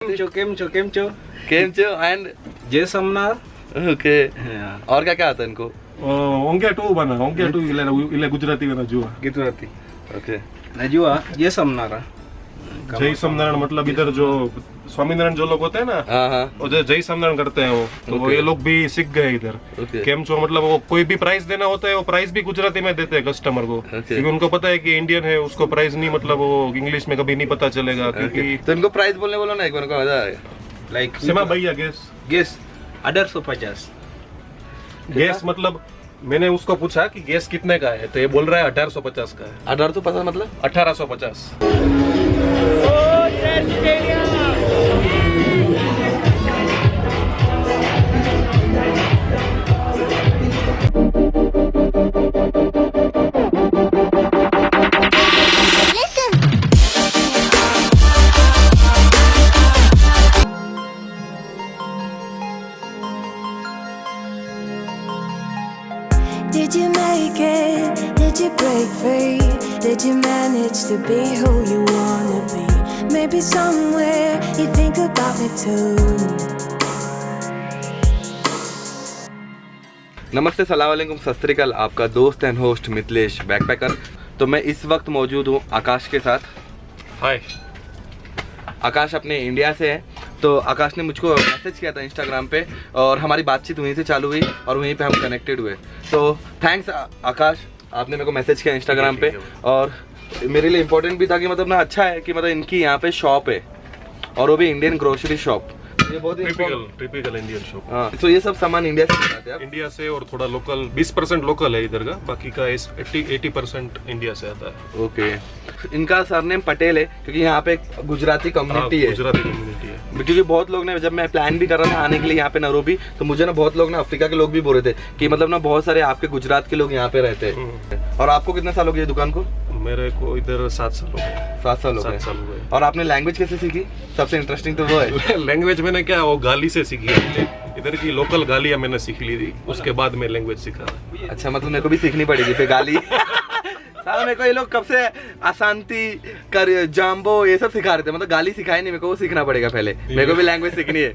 केम चो एंड जय समनार. ओके. और क्या क्या आता है इनको? ओंगे टू बना ओंगे टू इले गुजराती में जुआ गुजराती. ओके. नजुआ जय समनारा. जय समनारायण मतलब इधर जो स्वामीनारायण जो लोग होते हैं ना, वो जो जय समनारायण करते हैं वो, तो ये लोग भी सीख गए इधर. केम चो मतलब वो कोई भी प्राइस देना होता है, वो प्राइस भी गुजराती में देते हैं कस्टमर को, क्योंकि उनको पता है कि इंडियन है, उसको प्राइस नहीं मतलब वो इंग्लिश में कभी नहीं पता चलेगा. क्योंकि तो इनको प्राइस बोलने बोलो ना एक बार, को मजा आएगा. लाइक सीमा भैया गैस 1850. गैस मतलब मैंने उसको पूछा कि गैस कितने का है, तो ये बोल रहा है 1850 का है. 1850 मतलब 1850. Did you make it? Did you break free? Did you manage to be who you wanna be? Maybe somewhere you think about me too. नमस्ते, सलाम वालेकुम, सत श्री अकाल. आपका दोस्त एंड होस्ट मिथिलेश बैकपैकर. तो मैं इस वक्त मौजूद हूँ आकाश के साथ. हाय. आकाश अपने इंडिया से है. तो आकाश ने मुझको मैसेज किया था इंस्टाग्राम पे और हमारी बातचीत वहीं से चालू हुई और वहीं पे हम कनेक्टेड हुए. तो थैंक्स आकाश, आपने मेरे को मैसेज किया इंस्टाग्राम पे. और मेरे लिए इम्पोर्टेंट भी था कि मतलब ना अच्छा है कि मतलब इनकी यहाँ पे शॉप है और वो भी इंडियन ग्रोसरी शॉप. ये बहुत टिपिकल इंडियन शॉप. हाँ, तो ये सब सामान इंडिया से बनाते हैं आप? इंडिया से और थोड़ा लोकल 20% लोकल है इधर का, बाकी का 80% इंडिया से आता है. ओके. इनका सरनेम पटेल है क्योंकि यहाँ पे गुजराती कम्युनिटी है. गुजराती कम्युनिटी है. क्योंकि बहुत लोग ने, जब मैं प्लान भी कर रहा था आने के लिए यहाँ पे नैरोबी, तो मुझे ना बहुत लोग ना अफ्रीका के लोग भी बोल रहे थे कि मतलब ना बहुत सारे आपके गुजरात के लोग यहाँ पे रहते हैं. और आपको कितने साल हो गए दुकान को? मेरे को इधर 7 साल हो गए. 7 साल हो गए. और आपने लैंग्वेज कैसे सीखी? सबसे इंटरेस्टिंग तो वो है. लैंग्वेज मैंने क्या, वो गाली से सीखी है. इधर की लोकल गालियाँ मैंने सीख ली थी, उसके बाद मैं लैंग्वेज सीखा. अच्छा, मतलब मेरे को भी सीखनी पड़ेगी फिर गाली. साला मेरे को ये लोग कब से अशांति कर जाम्बो ये सब सिखा रहे थे, मतलब गाली सिखाई नहीं मेरे को, वो सीखना पड़ेगा पहले. मेरे को भी लैंग्वेज सीखनी है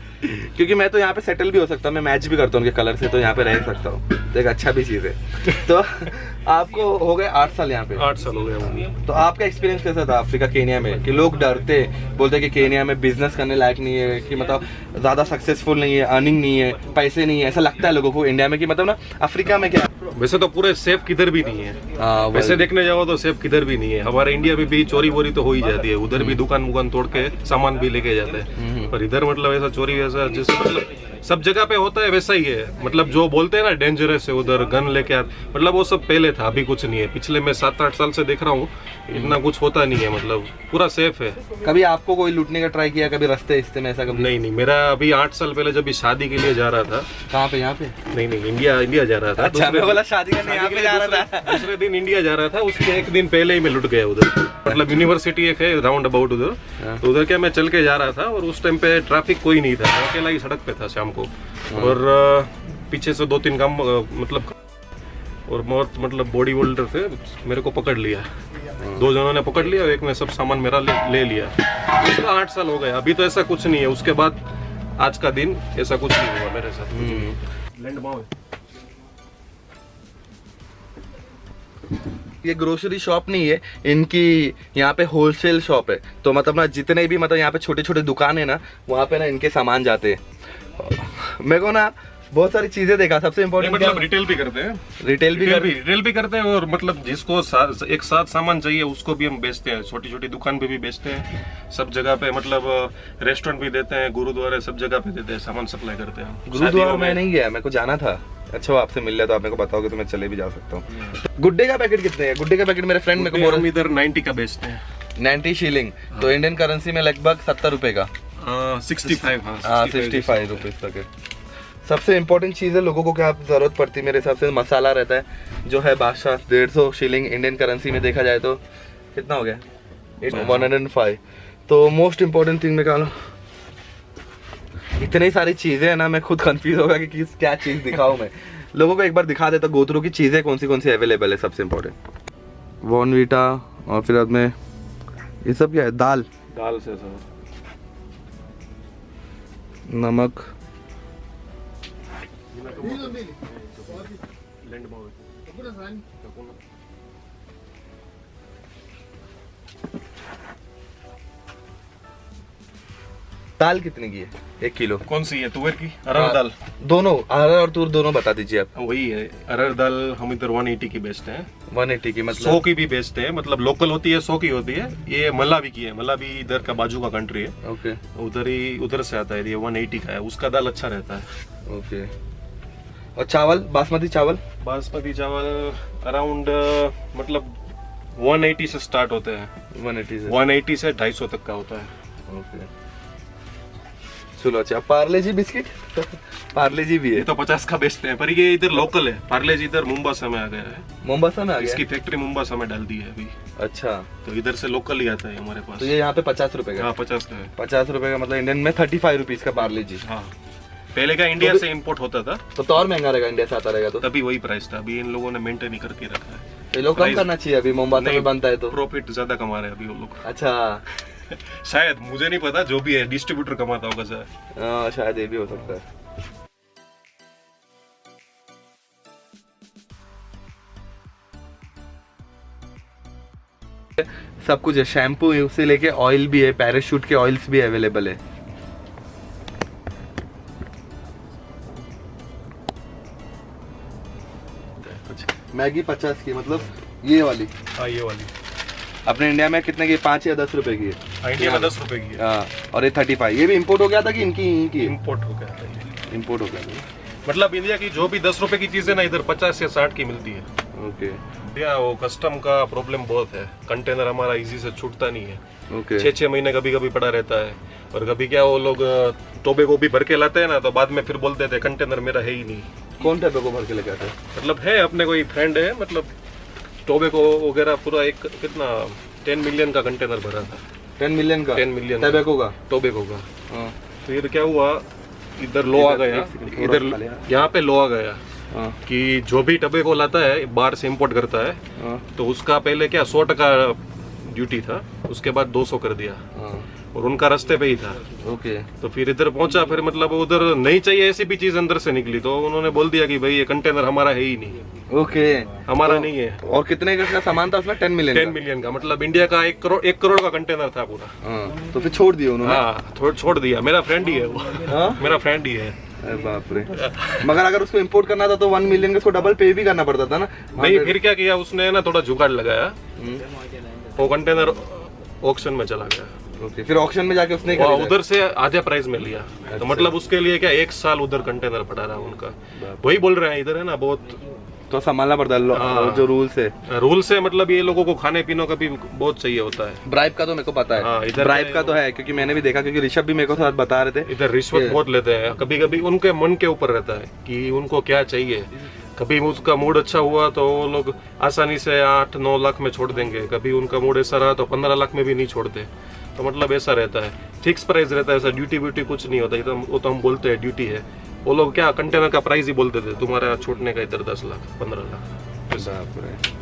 क्योंकि मैं तो यहाँ पे सेटल भी हो सकता हूँ, मैं मैच भी करता हूँ उनके कलर से, तो यहाँ पे रह सकता हूँ. तो एक अच्छा भी चीज़ है. तो आपको हो गए 8 साल यहाँ पे? 8 साल हो गए. तो आपका एक्सपीरियंस कैसा था अफ्रीका केनिया में? कि लोग डरते, बोलते कि केनिया में बिजनेस करने लायक नहीं है, कि मतलब ज़्यादा सक्सेसफुल नहीं है, अर्निंग नहीं है, पैसे नहीं है, ऐसा लगता है लोगों को इंडिया में कि मतलब ना अफ्रीका में क्या. वैसे तो पूरे सेफ किधर भी नहीं है. वैसे देखने जाओ तो सेफ किधर भी नहीं है. हमारे इंडिया में भी चोरी वोरी तो हो ही जाती है, उधर भी दुकान तोड़ के सामान भी लेके जाते हैं. पर इधर मतलब ऐसा चोरी वैसा जैसे मतलब सब जगह पे होता है वैसा ही है. मतलब जो बोलते हैं ना डेंजरस है उधर गन लेके मतलब वो सब पहले था, अभी कुछ नहीं है. पिछले मैं 7-8 साल से देख रहा हूँ, इतना कुछ होता नहीं है, मतलब पूरा सेफ है. कभी आपको कोई लूटने का ट्राई किया कभी रास्ते में ऐसा? कभी नहीं. मेरा अभी 8 साल पहले जब शादी के लिए जा रहा था. कहाँ पे? यहाँ पे? नहीं, इंडिया जा रहा था. अच्छा, मैं बोला शादी करने यहाँ पे जा रहा था. दूसरे दिन इंडिया जा रहा था, उसके एक दिन पहले ही मैं लुट गया उधर. मतलब यूनिवर्सिटी एक है राउंड अबाउट उधर, तो उधर क्या मैं चल के जा रहा था और उस टाइम पे ट्रैफिक कोई नहीं था, अकेला ही सड़क पे था शाम को. और पीछे से 2-3 काम मतलब और बहुत मतलब बॉडी होल्डर थे, मेरे को पकड़ लिया. 2 जनों ने पकड़ लिया, एक ने सब सामान मेरा ले लिया. उसका 8 साल हो गया. अभी तो ऐसा कुछ नहीं है. उसके बाद आज का दिन ऐसा कुछ नहीं हुआ मेरे साथ. लैंड माओ. ये ग्रोसरी शॉप नहीं है इनकी, यहाँ पे होलसेल शॉप है. तो मतलब ना जितने भी मतलब यहाँ पे छोटे छोटे दुकान है ना, वहाँ पे ना इनके सामान जाते हैं. मेरे को ना बहुत सारी चीजें देखा. सबसे इम्पोर्टेंट मतलब रिटेल भी करते हैं. रिटेल भी करते हैं और मतलब जिसको एक साथ सामान चाहिए उसको भी हम बेचते हैं. छोटी छोटी दुकान पे भी बेचते हैं. सब जगह पे मतलब रेस्टोरेंट भी देते हैं, गुरुद्वारे सब जगह पे देते हैं, सामान सप्लाई करते हैं. गुरुद्वारा मैं नहीं गया, मेरे को जाना था. अच्छा, वो आपसे मिल लिया तो आप मेरे को बताओगे तो मैं चले भी जा सकता हूँ. गुड्डे का पैकेट कितने है? गुड्डे का पैकेट मेरे फ्रेंड मेरे को बोल, इधर 90 का बेचते हैं. 90 शिलिंग. तो इंडियन करेंसी में लगभग 70 रुपए का. 65 रुपीज पैकेट. सबसे इम्पोर्टेंट चीज़ है, लोगों को क्या जरूरत पड़ती है मेरे हिसाब से, मसाला रहता है जो है बादशाह. 150 शिलिंग इंडियन करेंसी में देखा जाए तो कितना हो गया? 105. तो मोस्ट इम्पोर्टेंट थिंग में कहा, इतनी सारी चीज़ें हैं ना, मैं खुद कंफ्यूज होगा कि क्या चीज़ दिखाऊं मैं. लोगों को एक बार दिखा देता गोथरू की चीज़ें कौन सी अवेलेबल है. सबसे इम्पोर्टेंट बॉर्नवीटा, और फिर बाद में ये सब क्या है? दाल से सब नमक, दाल कितने की है? 1 किलो। कौन सी है? तुअर की, अरहर दाल? दोनों अरहर और तूर दोनों बता दीजिए आप। वही है, अरहर दाल हम इधर 180 की बेचते हैं। 180 की 100 मतलब की भी बेचते हैं, मतलब लोकल होती है 100 की होती है। ये मलावी की है, मलावी इधर का बाजू का कंट्री है, ओके उधर से आता है। ये 180 का है, उसका दाल अच्छा रहता है। ओके। और चावल, बासमती चावल? बासमती चावल अराउंड मतलब 180 से स्टार्ट होते हैं। 180 से 180 से 250 तक का होता है। ओके। चलो अच्छा, पार्ले जी बिस्किट? पार्ले जी भी ये है? तो 50 का बेचते हैं, पर ये इधर लोकल है। पार्ले जी इधर मुंबासा में आ गया है। मोम्बासा में आ इसकी गया? फैक्ट्री मुंबासा में डाल दी है अभी, अच्छा, तो इधर से लोकल ही आता है हमारे पास। तो ये यहाँ पे 50 रुपए का? हाँ 50 का है। 50 रुपए का मतलब इंडियन में 35 रुपीज का पार्ले जी। हाँ, पहले का इंडिया से इंपोर्ट होता था, तो और महंगा रहेगा इंडिया से आता रहेगा तो? तभी वही प्राइस था। अभी इन लोगों ने मेंटेन ही करके रखा है। ये लोग कम प्राइस- करना चाहिए अभी, मोम्बासा में बनता है तो। प्रॉफिट ज्यादा कमा रहे हैं अभी वो लोग। अच्छा, शायद, मुझे नहीं पता, जो भी है डिस्ट्रीब्यूटर कमाता होगा शायद। शायद ये भी हो सकता है। सब कुछ है, शैम्पू से लेके ऑयल भी है, पैराशूट के ऑयल्स भी अवेलेबल है। मैगी 50 की, मतलब ये वाली हाँ ये वाली अपने इंडिया में कितने की? 5 या 10 रुपए की है? हाँ, इंडिया में 10 रुपए की है। हाँ, और ये 35। ये भी इंपोर्ट हो गया था कि इनकी इम्पोर्ट हो गया था ये। इंपोर्ट हो गया था? मतलब इंडिया की जो भी 10 रुपए की चीजें ना इधर 50 या 60 की मिलती है। ओके इंडिया वो कस्टम का प्रॉब्लम बहुत है, कंटेनर हमारा इजी से छूटता नहीं है। ओके। 6-6 महीने कभी कभी पड़ा रहता है, और कभी क्या वो लोग टोबैको भी भर के लाते हैं ना, तो बाद में फिर बोलते थे कंटेनर मेरा है ही नहीं। कौन टोबैको भर के लेके आते हैं? मतलब है अपने कोई फ्रेंड है, मतलब टोबैको वगैरह पूरा एक कितना 10 मिलियन का कंटेनर भरा था। 10 मिलियन का? 10 मिलियन टोबैको का? टोबैको का। हाँ। फिर क्या हुआ, इधर लो आ गया, इधर यहाँ पे लो आ गया हाँ। कि जो भी टोबैको लाता है बाहर से इंपोर्ट करता है, हाँ। तो उसका पहले क्या 100% ड्यूटी था, उसके बाद 200 कर दिया, हाँ। और उनका रास्ते पे ही था। ओके। तो फिर इधर पहुंचा, फिर मतलब उधर नहीं चाहिए ऐसी भी चीज अंदर से निकली, तो उन्होंने बोल दिया कि भाई ये कंटेनर हमारा है ही नहीं, ओके, हमारा नहीं है। और कितने का सामान था उसमें? 10 मिलियन 10 मिलियन का, मतलब इंडिया का 1 करोड़ का कंटेनर था पूरा। हाँ, तो फिर छोड़ दिया उन्होंने? हाँ, छोड़ दिया। मेरा फ्रेंड ही है वो। हाँ? मेरा फ्रेंड ही है। अरे बाप रे। मगर अगर उसको इंपोर्ट करना था तो 1 मिलियन का उसको डबल पे भी करना पड़ता था ना? नहीं, फिर क्या किया उसने ना, थोड़ा जुगाड़ लगाया, हम्म, वो कंटेनर ऑक्शन में चला गया। ओके, फिर ऑक्शन में जाके उसने वो खरीदा? उधर से आधे प्राइस में लिया। तो मतलब उसके लिए क्या 1 साल उधर कंटेनर पड़ा रहा उनका। वही बोल रहे हैं इधर है ना, बहुत तो संभालना पड़ता है हाँ। जो रूल्स है। रूल से मतलब ये लोगों को खाने पीने का भी बहुत चाहिए होता है। ब्राइब का तो मेरे को पता हाँ, है, इधर ब्राइब में का तो है, क्योंकि मैंने भी देखा, क्योंकि ऋषभ भी मेरे को साथ बता रहे थे। इधर रिश्वत बहुत लेते हैं, कभी कभी उनके मन के ऊपर रहता है कि उनको क्या चाहिए। कभी उसका मूड अच्छा हुआ तो वो लोग आसानी से 8-9 लाख में छोड़ देंगे, कभी उनका मूड ऐसा रहा तो 15 लाख में भी नहीं छोड़ते। तो मतलब ऐसा रहता है, फिक्स प्राइस रहता है, ऐसा ड्यूटी व्यूटी कुछ नहीं होता। वो तो हम बोलते हैं ड्यूटी है, वो लोग क्या कंटेनर का प्राइस ही बोलते थे, तुम्हारा छोड़ने का इधर 10 लाख 15 लाख। बाप रे।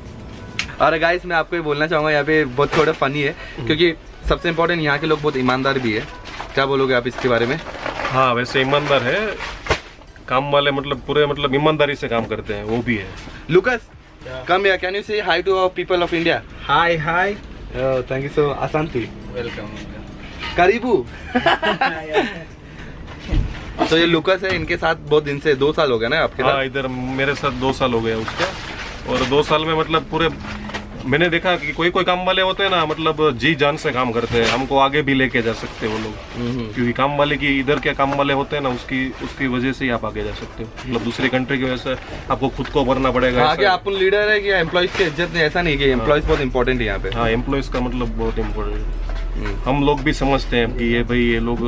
अरे गाइस, मैं आपको ये बोलना चाहूँगा, यहाँ पे बहुत थोड़ा फनी है, क्योंकि सबसे इम्पोर्टेंट यहाँ के लोग बहुत ईमानदार भी है। क्या बोलोगे आप इसके बारे में? हाँ, वैसे ईमानदार है, काम वाले मतलब पूरे मतलब ईमानदारी से काम करते हैं, वो भी है। Lucas, come here, can you say hi to our people of India? Hi, hi. Thank you so अशांति। Welcome. करीबू। तो ये लुकस है, इनके साथ बहुत दिन से, 2 साल हो गया ना आपके साथ? हाँ, इधर मेरे साथ 2 साल हो गया उसका, और 2 साल में मतलब पूरे मैंने देखा कि कोई कोई काम वाले होते हैं ना, मतलब जी जान से काम करते हैं, हमको आगे भी लेके जा सकते हैं वो लोग। क्योंकि काम वाले की इधर के काम वाले होते हैं ना, उसकी वजह से ही आप आगे जा सकते हो। मतलब दूसरी कंट्री की वजह से आपको खुद को भरना पड़ेगा। हाँ, कि आप लीडर है कि एम्प्लॉइज की इज्जत नहीं, ऐसा नहीं कि एम्प्लॉइज बहुत इंपॉर्टेंट है यहाँ पे। हाँ, एम्प्लॉइज का मतलब बहुत इम्पोर्टेंट। हम लोग भी समझते हैं कि ये भाई ये लोग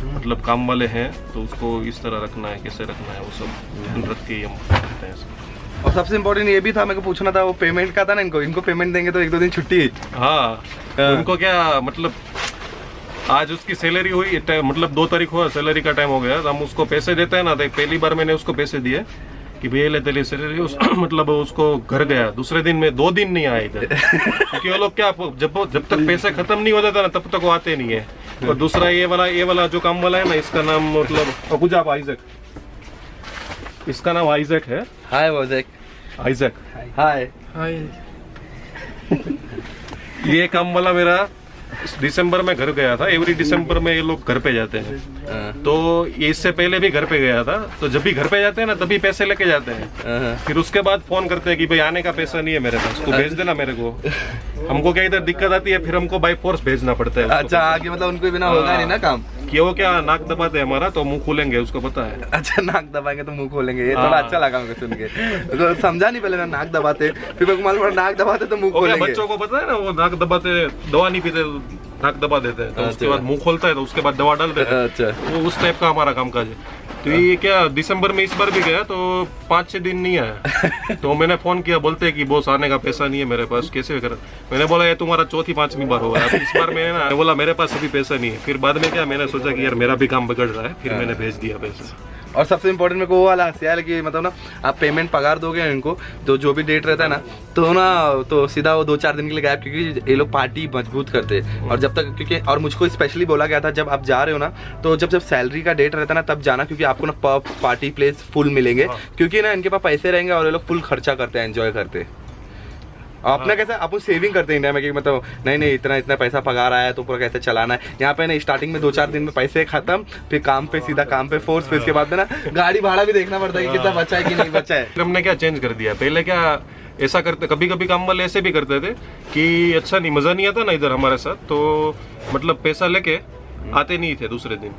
मतलब काम वाले हैं, तो उसको इस तरह रखना है, कैसे रखना है, वो सब ध्यान रख के हम करते हैं। और सबसे इम्पोर्टेंट ये भी था, मेरे को पूछना था, वो पेमेंट का था ना, इनको पेमेंट देंगे तो 1-2 दिन छुट्टी है। हाँ, उनको क्या मतलब आज उसकी सैलरी हुई, मतलब 2 तारीख हुआ, सैलरी का टाइम हो गया, तो हम उसको पैसे देते हैं ना। देख, पहली बार मैंने उसको पैसे दिए कि भैया ले तेरी सैलरी मतलब उसको घर गया, दूसरे दिन में 2 दिन नहीं आया इधर क्योंकि वो लोग क्या जब तक पैसे खत्म नहीं हो जाता ना तब तक वो आते नहीं है। और दूसरा ये वाला जो काम वाला है ना, इसका नाम मतलब गुजाब आइजक, इसका नाम आइजक है। हाय वोजेक। आइजक हाय। ये काम वाला मेरा दिसंबर में घर गया था। एवरी दिसंबर में ये लोग घर पे जाते हैं, तो ये इससे पहले भी घर पे गया था। तो जब भी घर पे जाते हैं ना तभी पैसे लेके जाते हैं, फिर उसके बाद फोन करते हैं कि भाई आने का पैसा नहीं है मेरे पास, तू भेज देना मेरे को। हमको क्या इधर दिक्कत आती है, फिर हमको बाय फोर्स भेजना पड़ता है। अच्छा आगे मतलब उनको बिना होगा नहीं ना काम, कि वो क्या नाक दबाते हैं हमारा तो मुंह खोलेंगे, उसको पता है। अच्छा नाक दबाएंगे तो मुंह खोलेंगे, ये थोड़ा अच्छा लगा मुझे सुन के। तो समझा नहीं पहले ना, नाक दबाते फिर मेरे को मालूम पड़ा नाक दबाते तो मुंह वो क्या खोलेंगे। बच्चों को पता है ना, वो नाक दबाते, दवा नहीं पीते, नाक दबा देते हैं, तो उसके बाद मुंह खोलता है, तो उसके बाद दवा डाल देते हैं। अच्छा वो उस टाइप का हमारा कामकाज है। तो ये क्या दिसंबर में इस बार भी गया तो 5-6 दिन नहीं आया। तो मैंने फोन किया, बोलते हैं कि बॉस आने का पैसा नहीं है मेरे पास, कैसे कर। मैंने बोला ये तुम्हारा 4थी-5वीं बार होगा, अब इस बार मैंने ना बोला मेरे पास अभी पैसा नहीं है। फिर बाद में क्या मैंने सोचा कि यार मेरा भी काम बिगड़ रहा है, फिर मैंने भेज दिया पैसा। और सबसे इम्पोर्टेंट मेरे को वो वाला हंसी आया कि मतलब ना आप पेमेंट पगार दोगे इनको तो जो भी डेट रहता है ना तो सीधा वो 2-4 दिन के लिए गायब, क्योंकि ये लोग पार्टी मजबूत करते हैं। और जब तक क्योंकि और मुझको स्पेशली बोला गया था जब आप जा रहे हो ना तो जब सैलरी का डेट रहता है ना तब जाना, क्योंकि आपको ना पब पार्टी प्लेस फुल मिलेंगे, क्योंकि ना इनके पास पैसे रहेंगे और ये लोग फुल खर्चा करते हैं, एंजॉय करते हैं। अपना कैसा अपन सेविंग करते हैं इंडिया में कि मतलब नहीं इतना पैसा पगार आया है तो पूरा कैसे चलाना है। यहाँ पे ना स्टार्टिंग में 2-4 दिन में पैसे खत्म, फिर काम पे सीधा काम पे फोर्स, फिर उसके बाद में ना गाड़ी भाड़ा भी देखना पड़ता है कि कितना बचा है कि नहीं बचा है। फिर हमने क्या चेंज कर दिया, पहले क्या ऐसा करते, कभी कभी काम वाले ऐसे भी करते थे कि अच्छा नहीं, मजा नहीं आता ना इधर हमारे साथ, तो मतलब पैसा लेके आते नहीं थे दूसरे दिन।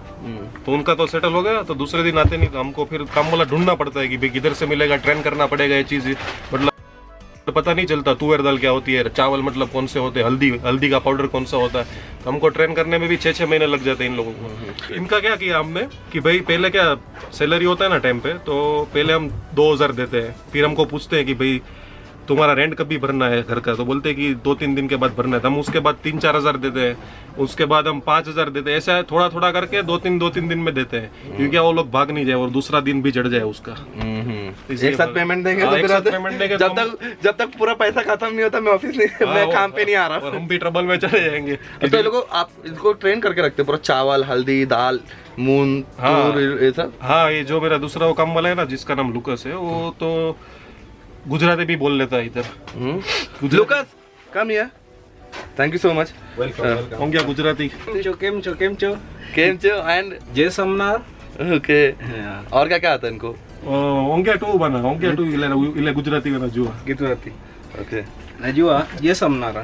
तो उनका तो सेटल हो गया, तो दूसरे दिन आते नहीं, तो हमको फिर काम वाला ढूंढना पड़ता है कि भाई किधर से मिलेगा, ट्रेन करना पड़ेगा ये चीज। मतलब तो पता नहीं चलता तुअर दाल क्या होती है, चावल मतलब कौन से होते हैं, हल्दी का पाउडर कौन सा होता है। तो हमको ट्रेन करने में भी 6-6 महीने लग जाते हैं इन लोगों को। इनका क्या किया हमने कि भाई पहले क्या सैलरी होता है ना टाइम पे, तो पहले हम 2000 देते हैं, फिर हमको पूछते हैं कि भाई तुम्हारा रेंट कभी भरना है घर का, तो बोलते हैं कि 2-3 दिन के बाद भरना है। तो हम उसके बाद 3-4 हज़ार देते हैं, उसके बाद हम 5,000 देते हैं। ऐसा थोड़ा थोड़ा करके 2-3 दिन में देते हैं, क्योंकि वो लोग भाग नहीं जाए और दूसरा दिन भी चढ़ जाए उसका। एक साथ पेमेंट देंगे तो फिर पेमेंट देंगे, जब तक पूरा पैसा खत्म नहीं होता मैं ऑफिस नहीं, मैं काम पे नहीं आ रहा, और हम भी ट्रबल में चले जाएंगे। तो ये लोगों आप इसको ट्रेन करके रखते पूरा, चावल हल्दी दाल मूंग ये सब। हाँ, ये जो मेरा दूसरा वो काम वाला है ना जिसका नाम लुकस है, वो तो गुजराती भी बोल लेता है इधर। Lucas come here, thank you so much. Welcome. हो गया गुजराती। केम छो एंड जय सोमनाथ। ओके। और क्या क्या आता है इनको? ओंगे टू बना, ओंगे टू इले गुजराती बना जुआ। गुजराती ओके। नजुआ जय सोमनाथ।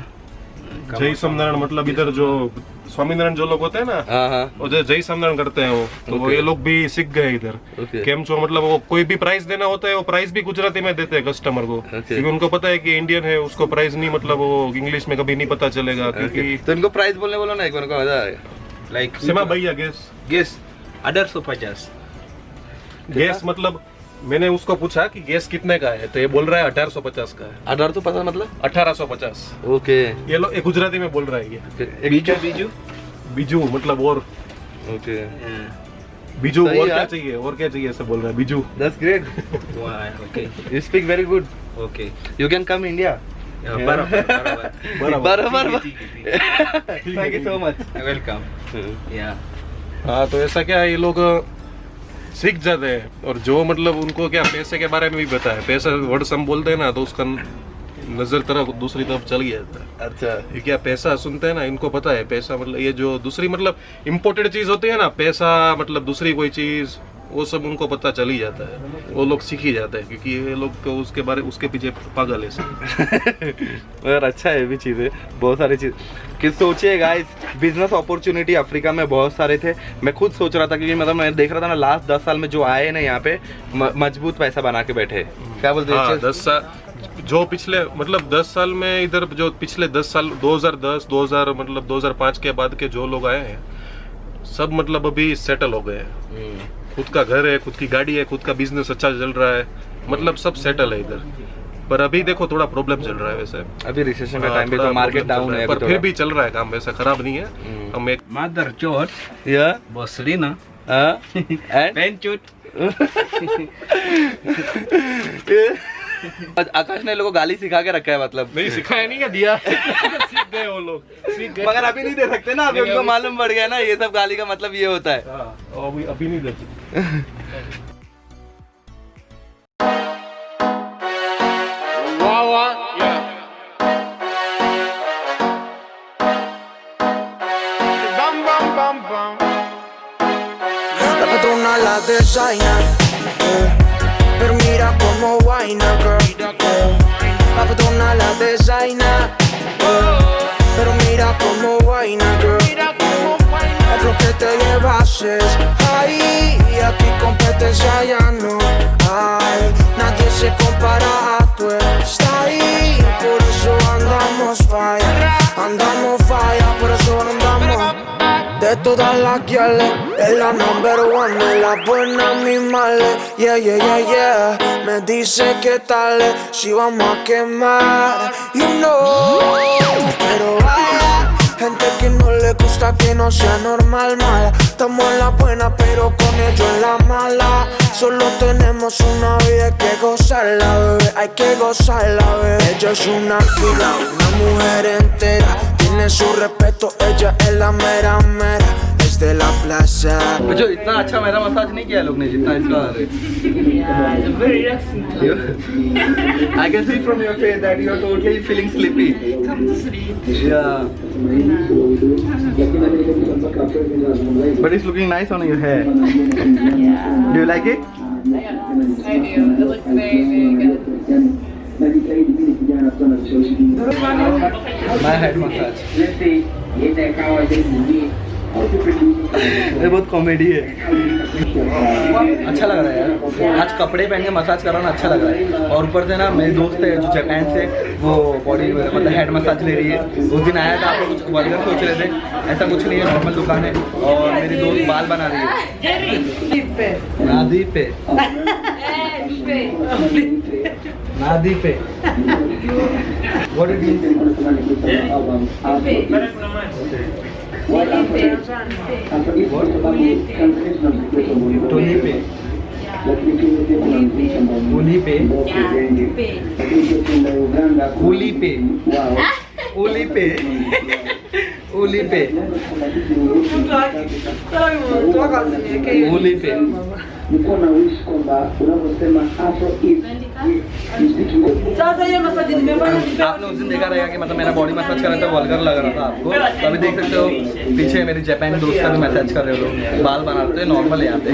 जय सोमनारायण मतलब इधर जो स्वामीनारायण जो लोग होते हैं ना, हाँ वो जय सोमनारायण करते हैं वो, तो वो ये लोग भी सीख गए इधर। केम छो मतलब वो कोई भी प्राइस देना होता है, वो प्राइस भी गुजराती में देते हैं कस्टमर को, क्योंकि उनको पता है कि इंडियन है, उसको प्राइस नहीं मतलब वो इंग्लिश में कभी नहीं पता चलेगा। क्योंकि तो इनको प्राइस बोलने बोलो ना एक बार को मजा आएगा। लाइक सेमा भैया गैस 1850। गैस मतलब मैंने उसको पूछा कि गैस कितने का है, तो ये बोल रहा है 1850 का है। 1850 मतलब 1850। ओके। ये लोग गुजराती में बोल रहा है ये। बीजू मतलब और। ओके। बीजू सही और है। क्या चाहिए, और क्या चाहिए ऐसे बोल रहा है Biju. That's great, okay you speak very good, okay you can come India. बराबर। Thank you so much, welcome. या हाँ, तो ऐसा क्या है, ये लोग सीख जाते हैं। और जो मतलब उनको क्या पैसे के बारे में भी पता है, पैसा वर्ड हम बोलते हैं ना तो उसका नजर तरफ दूसरी तरफ चल गया था। अच्छा। ये क्या पैसा सुनते हैं ना, इनको पता है पैसा मतलब ये जो दूसरी मतलब इम्पोर्टेड चीज होती है ना, पैसा मतलब दूसरी कोई चीज, वो सब उनको पता चल ही जाता है, वो लोग सीख ही जाते हैं, क्योंकि ये लोग तो उसके पीछे पागल है सब। और अच्छा है भी चीज़ें, बहुत सारी चीज़ कि सोचिए गाइस, बिजनेस अपॉर्चुनिटी अफ्रीका में बहुत सारे थे। मैं खुद सोच रहा था, क्योंकि मतलब मैं देख रहा था ना लास्ट 10 साल में जो आए ना यहाँ पे मजबूत पैसा बना के बैठे, क्या बोलते हैं। हाँ, 10 साल जो पिछले मतलब 10 साल में इधर जो पिछले 10 साल 2010 मतलब 2005 के बाद के जो लोग आए हैं सब मतलब अभी सेटल हो गए हैं। खुद का घर है, खुद की गाड़ी है, खुद का बिजनेस अच्छा चल रहा है, मतलब सब सेटल है इधर। पर अभी देखो थोड़ा प्रॉब्लम चल रहा है वैसे, अभी रिसेशन का टाइम पे तो मार्केट डाउन है, पर फिर भी चल रहा है काम, वैसा खराब नहीं है। हम एक मदर चोट या बसली ना एंड Pen shoot. आकाश ने लोगों को गाली सिखा के रखा है मतलब। नहीं सिखाया नहीं, क्या दिया। सीख गए वो लोग, सीख गए। मगर अभी नहीं दे सकते ना, अभी उनको मालूम पड़ गया ना ये सब गाली का मतलब ये होता है। हाँ, अभी नहीं दे सकते। La patrona la designer, pero mira como vaina, girl. La patrona la designer, pero mira como vaina, girl. El flow que te llevases, ay, aquí competencia ya no hay. Nadie se compara a tu style, por eso andamos falla, por eso andamos. De todas las guiales, es la number one, es la buena, mi male. Yeah, yeah, yeah, yeah. Me dice que tal, si vamos a quemar, you know. Pero vaya, gente que no le gusta que no sea normal, mala. Estamos en la buena, pero con ellos en la mala. Solo tenemos una vida, hay que gozarla, bebé. Hay que gozarla, bebé. Ella es una fila, una mujer entera. Tiene su respeto, ella es la mera mera. Es de la plaza. जो इतना अच्छा मेरा massage नहीं किया लोग ने जितना इसका आ रहे। I can see from your face that you are totally feeling sleepy. Come to sleep. Yeah. But it's looking nice on your hair. Yeah. Do you like it? I do. It looks very, very good. My head massage. ये बहुत comedy है। अच्छा लग रहा है यार, आज कपड़े पहन के मसाज कराना अच्छा लग रहा है। और ऊपर से ना मेरी दोस्त है जो जापान से, वो बॉडी मतलब हेड मसाज ले रही है। उस दिन आया था, आप लोग कुछ बर्गर सोच रहे थे, ऐसा कुछ नहीं है, नॉर्मल दुकान है। और मेरी दोस्त बाल बना रही है नादी पे, नादी पे। What it means? टोनी पे, उली पे, उली पे, उली पे, उली पे, उली पे। आपने उस दिन देखा रहेगा कि मतलब मेरा बॉडी मसाज कर रहा था, वल्गर लग रहा था आपको। तो अभी देख सकते हो पीछे मेरी जापानी दोस्त का भी मसाज कर रहे हो लोग, बाल बना रहे हैं, नॉर्मल है यहाँ पे।